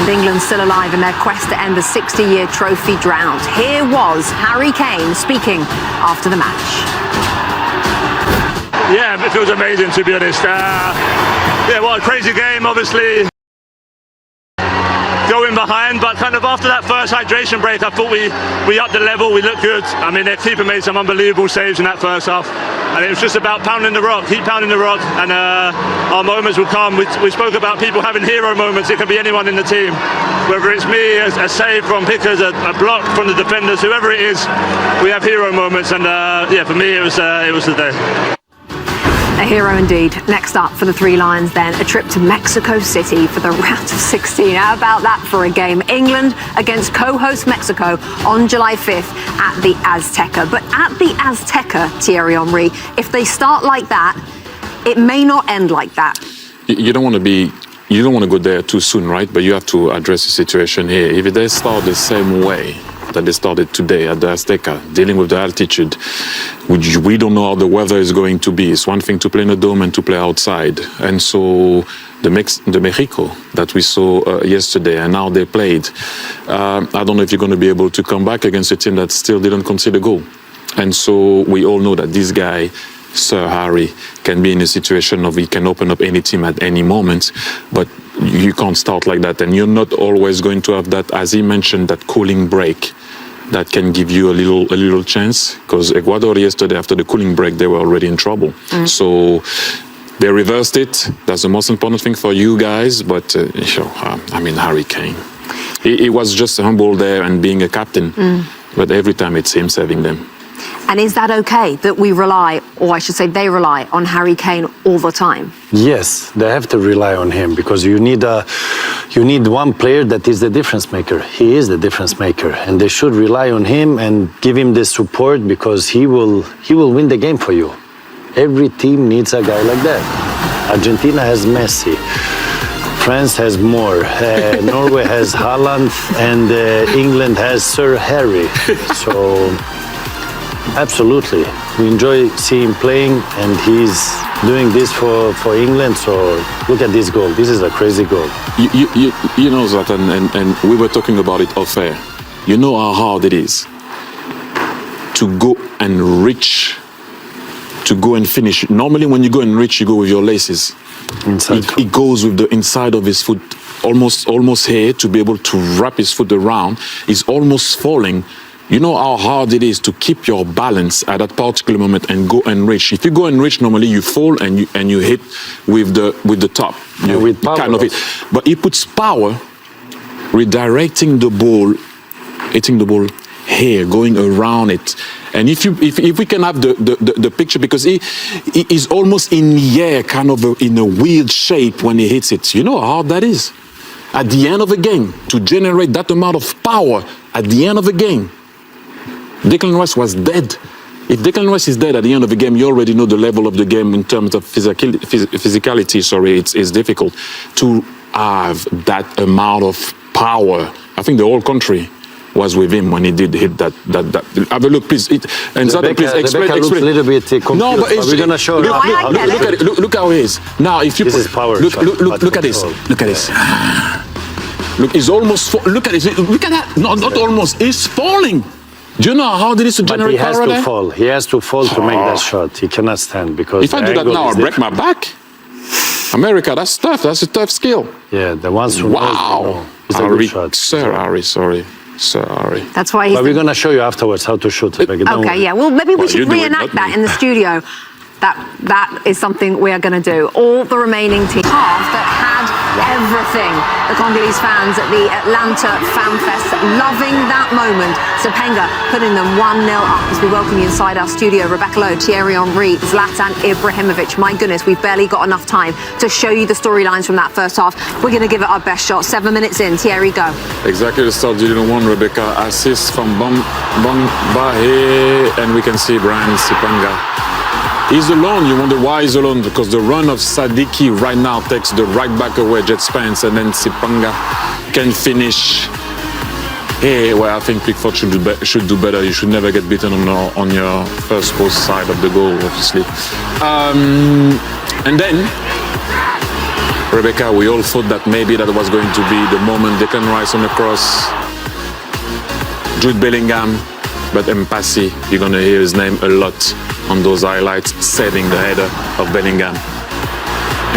And England still alive in their quest to end the 60-year trophy drought. Here was Harry Kane speaking after the match. Yeah, it feels amazing, to be honest. Yeah, what a crazy game, obviously. Going behind, but kind of after that first hydration break, I thought we upped the level, we looked good. I mean, their keeper made some unbelievable saves in that first half. And it was just about pounding the rock, keep pounding the rock, and our moments will come. We spoke about people having hero moments. It can be anyone in the team. Whether it's me, a save from Pickers, a block from the defenders, whoever it is, we have hero moments. And yeah, for me, it was the day. A hero indeed. Next up for the Three Lions then, a trip to Mexico City for the round of 16. How about that for a game? England against co-host Mexico on July 5th at the Azteca. But at the Azteca, Thierry Henry, if they start like that, it may not end like that. You don't want to go there too soon, right? But you have to address the situation here. If they start the same way that they started today at the Azteca, dealing with the altitude, we don't know how the weather is going to be. It's one thing to play in a dome and to play outside. And so the Mexico that we saw yesterday and now they played, I don't know if you're going to be able to come back against a team that still didn't concede a goal. And so we all know that this guy, Sir Harry, can be in a situation of he can open up any team at any moment, but you can't start like that. And you're not always going to have that, as he mentioned, that cooling break that can give you a little chance, because Ecuador yesterday, after the cooling break, they were already in trouble. So they reversed it. That's the most important thing for you guys. But I mean, Harry Kane, he was just humble there and being a captain. But every time it's him saving them. And is that okay that we rely, or I should say they rely, on Harry Kane all the time? Yes, they have to rely on him, because you need one player that is the difference maker. He is the difference maker, and they should rely on him and give him the support, because he will win the game for you. Every team needs a guy like that. Argentina has Messi. France has more. Norway has Haaland, and England has Sir Harry. So. Absolutely. We enjoy seeing him playing, and he's doing this for England. So look at this goal. This is a crazy goal. You know, Zlatan, and we were talking about it off air. You know how hard it is to go and reach, to go and finish. Normally when you go and reach, you go with your laces. He goes with the inside of his foot, almost here, to be able to wrap his foot around. He's almost falling. You know how hard it is to keep your balance at that particular moment and go and reach. If you go and reach, normally you fall and you hit with the top. You with power. Kind of hit. But he puts power, redirecting the ball, hitting the ball here, going around it. And if we can have the picture, because he is almost in the air, kind of in a weird shape when he hits it. You know how hard that is? At the end of a game, to generate that amount of power at the end of a game. Declan Rice was dead. If Declan Rice is dead at the end of the game, you already know the level of the game in terms of physicality. Sorry, it's difficult to have that amount of power. I think the whole country was with him when he did hit that. Have a look, please. And Zlatan, please explain. Looks a little bit confused. No, but we're gonna show you. Look at it. Look how he is. Now, if you this is power. Look at this. Look at this. Look, he's almost. Look at this. Look at that. No, not almost. He's falling. Do you know how hard it is to generate power there? But he has to fall. He has to fall to make that shot. He cannot stand, because if I do that now, I'll break my back. America, that's tough. That's a tough skill. Yeah, the ones who know. It's a good shot. Sir Harry, sorry. Sorry. That's why he's... But we're going to show you afterwards how to shoot. Okay, yeah. Well, maybe we should reenact that in the studio. That is something we are going to do. All the remaining team half that had everything. The Congolese fans at the Atlanta Fan Fest loving that moment. Sepenga putting them 1-0 up as we welcome you inside our studio. Rebecca Lowe, Thierry Henry, Zlatan Ibrahimovic. My goodness, we've barely got enough time to show you the storylines from that first half. We're going to give it our best shot. 7 minutes in. Thierry, go. Exactly the start. 0-1, Rebecca. Assist from Bambahe, and we can see Brian Sepenga. He's alone. You wonder why he's alone, because the run of Sadiki right now takes the right back away, Jet Spence, and then Sepenga can finish here, where I think Pickford should do better. You should never get beaten on your first post side of the goal, obviously. And then Rebecca, we all thought that maybe that was going to be the moment Declan Rice on the cross, Jude Bellingham, but Mpassi, you're going to hear his name a lot on those highlights, saving the header of Bellingham.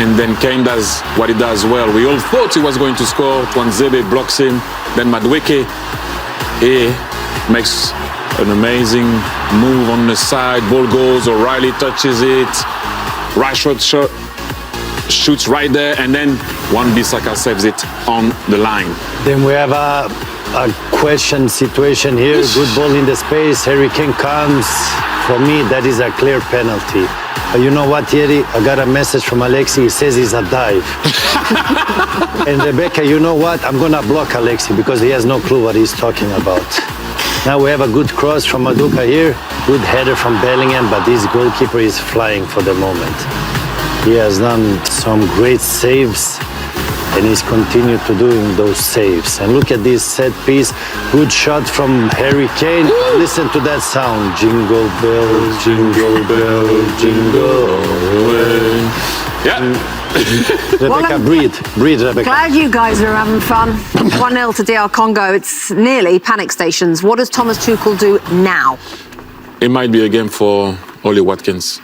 And then Kane does what he does well. We all thought he was going to score. Twanzebe blocks him. Then Madueke, he makes an amazing move on the side. Ball goes, O'Reilly touches it. Rashford shoots right there, and then Wan-Bissaka saves it on the line. Then we have a question situation here. Good ball in the space. Harry Kane comes. For me, that is a clear penalty. You know what, Thierry? I got a message from Alexi. He says it's a dive. And Rebecca, you know what? I'm going to block Alexi because he has no clue what he's talking about. Now we have a good cross from Maduka here. Good header from Bellingham, but this goalkeeper is flying for the moment. He has done some great saves, and he's continued to doing those saves. And look at this set piece. Good shot from Harry Kane. Listen to that sound. Jingle bell, jingle bell, jingle away. Yeah. Rebecca, breathe, Rebecca. Glad you guys are having fun. 1-0 to DR Congo. It's nearly panic stations. What does Thomas Tuchel do now? It might be a game for Ollie Watkins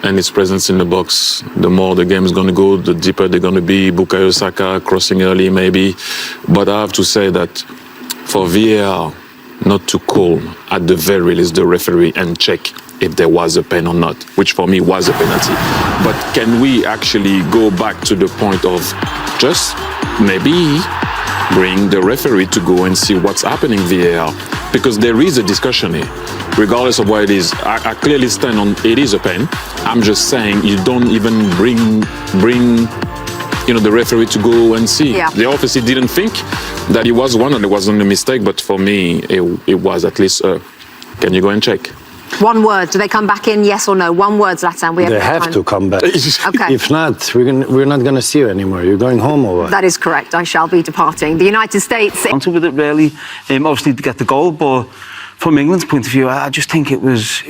and his presence in the box. The more the game is going to go, the deeper they're going to be. Bukayo Saka crossing early maybe. But I have to say that for VAR not to call at the very least the referee and check if there was a pen or not, which for me was a penalty. But can we actually go back to the point of just maybe bring the referee to go and see what's happening VAR? Because there is a discussion here. Regardless of what it is, I clearly stand on it is a pen. I'm just saying you don't even bring the referee to go and see. Yeah. They obviously didn't think that it was one or there wasn't a mistake, but for me, it was at least can you go and check? One word. Do they come back in? Yes or no? One word, Zlatan. They have to come back. Okay. If not, we're not going to see you anymore. You're going home or what? That is correct. I shall be departing. The United States. With it really, obviously to get the goal, but from England's point of view, I just think it was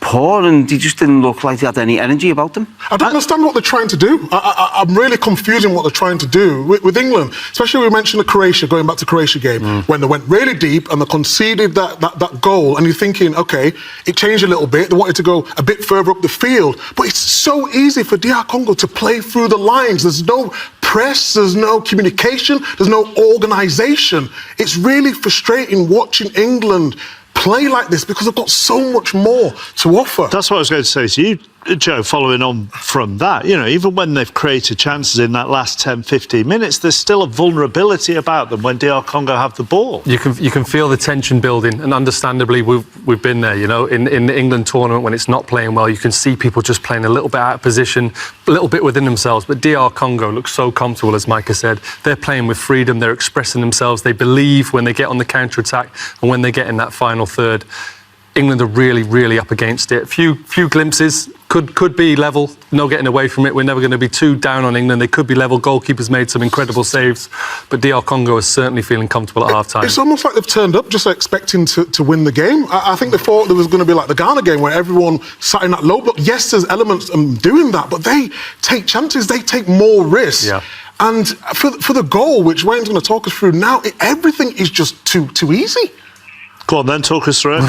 poor, and they just didn't look like they had any energy about them. I don't understand what they're trying to do. I'm really confused in what they're trying to do with England. Especially we mentioned the Croatia, going back to Croatia game, when they went really deep and they conceded that goal, and you're thinking, okay, it changed a little bit. They wanted to go a bit further up the field, but it's so easy for DR Congo to play through the lines. There's no press, there's no communication, there's no organisation. It's really frustrating watching England play like this because they've got so much more to offer. That's what I was going to say to you, Joe, following on from that. You know, even when they've created chances in that last 10, 15 minutes, there's still a vulnerability about them when DR Congo have the ball. You can feel the tension building, and understandably we've been there, you know, in the England tournament when it's not playing well, you can see people just playing a little bit out of position, a little bit within themselves, but DR Congo looks so comfortable, as Micah said. They're playing with freedom, they're expressing themselves, they believe when they get on the counter-attack and when they get in that final third. England are really, really up against it. Few glimpses, could be level, no getting away from it. We're never going to be too down on England. They could be level. Goalkeepers made some incredible saves, but DR Congo is certainly feeling comfortable at half-time. It's almost like they've turned up just expecting to win the game. I think they thought there was going to be like the Ghana game where everyone sat in that low block. Yes, there's elements of doing that, but they take chances, they take more risks. Yeah. And for the goal, which Wayne's going to talk us through now, everything is just too easy. Go on then, talk us through it.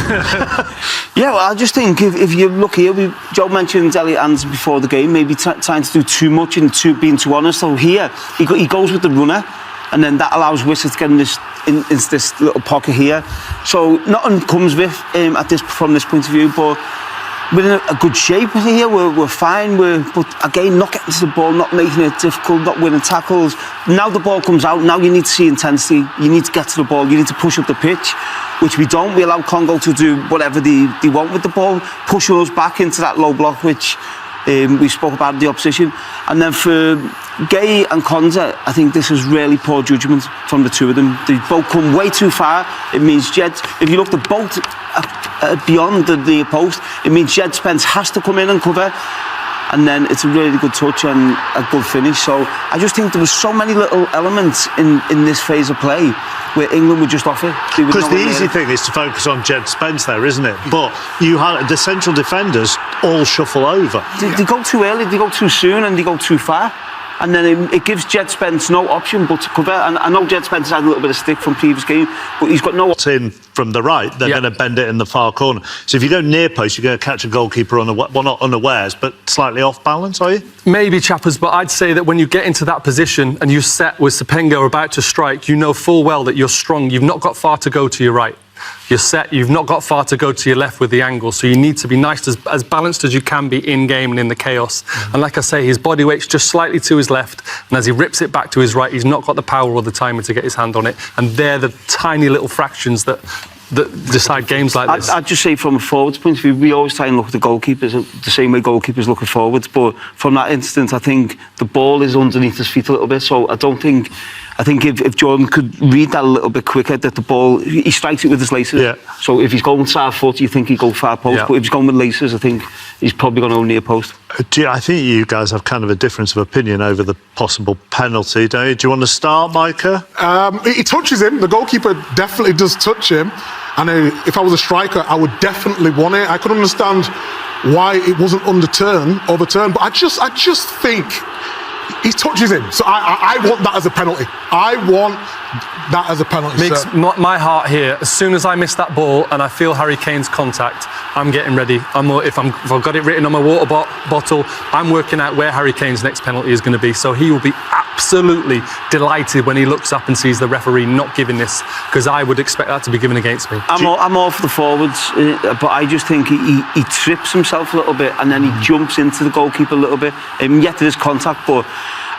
Yeah, well, I just think if you look here, Joe mentioned Elliot Anderson before the game, maybe trying to do too much and being too honest. So here, he goes with the runner, and then that allows Wissett to get in this little pocket here. So nothing comes with from this point of view, but we're in a good shape here. We're fine. But again, not getting to the ball, not making it difficult, not winning tackles. Now the ball comes out. Now you need to see intensity. You need to get to the ball. You need to push up the pitch, which we don't. We allow Congo to do whatever they want with the ball, pushing us back into that low block, which we spoke about the opposition. And then for Gay and Konza, I think this is really poor judgment from the two of them. They both come way too far. It means Jed, if you look at both beyond the post, it means Jed Spence has to come in and cover. And then it's a really good touch and a good finish. So I just think there was so many little elements in this phase of play where England would just off it. Because the easy thing is to focus on Jed Spence there, isn't it? But you had the central defenders all shuffle over. They go too early, they go too soon, and they go too far. and then it gives Jed Spence no option but to cover. And I know Jed Spence had a little bit of stick from previous game, but he's got no in from the right, they're going to bend it in the far corner. So if you go near post, you're going to catch a goalkeeper not unawares, but slightly off balance, are you? Maybe, chappers, but I'd say that when you get into that position and you're set with Sepengo about to strike, you know full well that you're strong. You've not got far to go to your right. You're set, you've not got far to go to your left with the angle, so you need to be nice, as balanced as you can be in-game and in the chaos. And like I say, his body weight's just slightly to his left, and as he rips it back to his right, he's not got the power or the timing to get his hand on it, and they're the tiny little fractions that decide games like this. I'd just say from a forwards point of view, we always try and look at the goalkeepers the same way goalkeepers look at forwards, but from that instance, I think the ball is underneath his feet a little bit, so I think if Jordan could read that a little bit quicker, that the ball, he strikes it with his laces. Yeah. So if he's going side foot, you think he'd go far post, but if he's going with laces, I think he's probably going to go near post. I think you guys have kind of a difference of opinion over the possible penalty, don't you? Do you want to start, Micah? He touches him. The goalkeeper definitely does touch him. And if I was a striker, I would definitely want it. I could understand why it wasn't overturned, but I just think he touches him. So I want that as a penalty. I want that as a penalty. Makes my heart here. As soon as I miss that ball and I feel Harry Kane's contact, I'm getting ready. If I've got it written on my water bottle, I'm working out where Harry Kane's next penalty is going to be. So he will be absolutely delighted when he looks up and sees the referee not giving this, because I would expect that to be given against me. I'm all for the forwards, but I just think he trips himself a little bit and then he jumps into the goalkeeper a little bit. Yet there is contact, but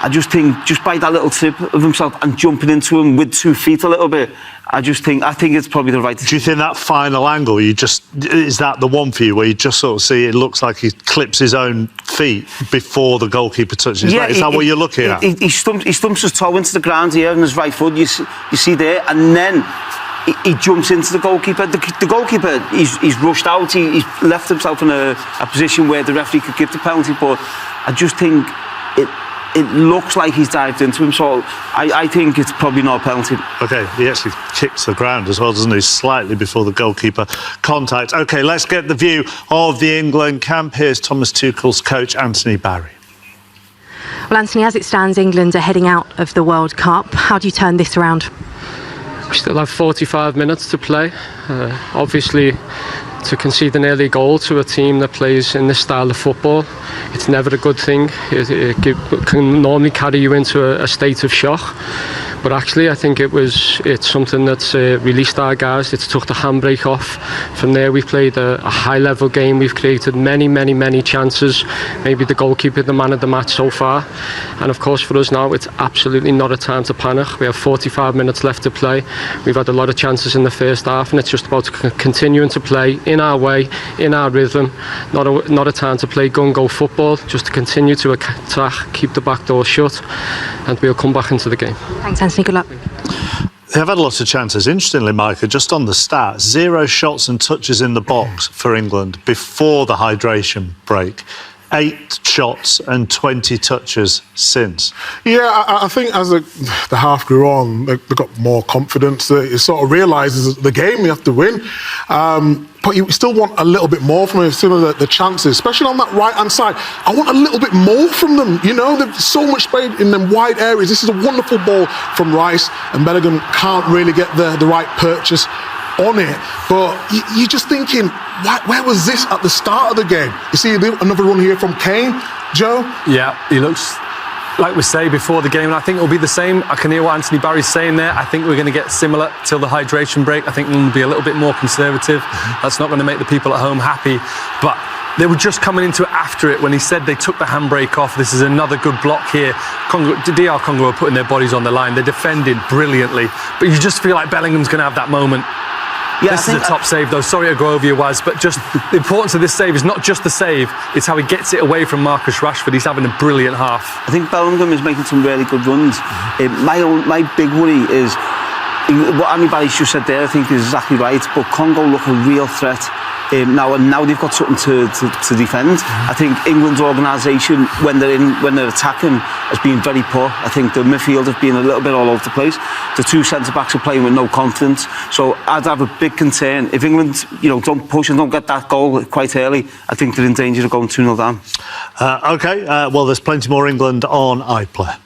I just think just by that little tip of himself and jumping into him with 2 feet a little bit, I think it's probably the right decision. Do you think that final angle, is that the one for you where you just sort of see it looks like he clips his own feet before the goalkeeper touches his leg? Is that what you're looking at? He stumps his toe into the ground here on his right foot, you see there, and then he jumps into the goalkeeper. The goalkeeper, he's rushed out, he's left himself in a position where the referee could give the penalty, but I just think it looks like he's dived into him, so I think it's probably not a penalty. OK, he actually kicks the ground as well, doesn't he? Slightly before the goalkeeper contact. OK, let's get the view of the England camp. Here's Thomas Tuchel's coach, Anthony Barry. Well, Anthony, as it stands, England are heading out of the World Cup. How do you turn this around? We still have 45 minutes to play. Obviously, to concede an early goal to a team that plays in this style of football, it's never a good thing. It can normally carry you into a state of shock. But actually, I think it's something that's released our guys. It's took the handbrake off. From there, we've played a high-level game. We've created many chances. Maybe the goalkeeper, the man of the match so far. And of course, for us now, it's absolutely not a time to panic. We have 45 minutes left to play. We've had a lot of chances in the first half, and it's just about continuing to play in our way, in our rhythm. Not a time to play gun-go football. Just to continue to attack, keep the back door shut, and we'll come back into the game. Thanks, Anthony. Good luck. They've had lots of chances. Interestingly, Micah, just on the stats, 0 shots and touches in the box for England before the hydration break. 8 shots and 20 touches since. Yeah, I think as the half grew on, they got more confidence. It sort of realises the game you have to win. But you still want a little bit more from them, some of the chances, especially on that right-hand side. I want a little bit more from them. You know, there's so much space in them wide areas. This is a wonderful ball from Rice, and Bellingham can't really get the right purchase on it. But you're just thinking, where was this at the start of the game? You see another run here from Kane, Joe? Yeah, he looks, like we say before the game, and I think it'll be the same. I can hear what Anthony Barry's saying there. I think we're going to get similar till the hydration break. I think we'll be a little bit more conservative. That's not going to make the people at home happy. But they were just coming into it after it when he said they took the handbrake off. This is another good block here. DR Congo are putting their bodies on the line. They're defending brilliantly. But you just feel like Bellingham's going to have that moment. Yeah, this is a top save, though. Sorry to go over you, Waz, but just the importance of this save is not just the save, it's how he gets it away from Marcus Rashford. He's having a brilliant half. I think Bellingham is making some really good runs. My big worry is what Anthony Barry's just said there. I think is exactly right. But Congo look a real threat Now they've got something to defend. I think England's organisation, when they're attacking, has been very poor. I think the midfield have been a little bit all over the place. The two centre-backs are playing with no confidence. So I'd have a big concern. If England, don't push and don't get that goal quite early, I think they're in danger of going 2-0 down. OK, well, there's plenty more England on iPlayer.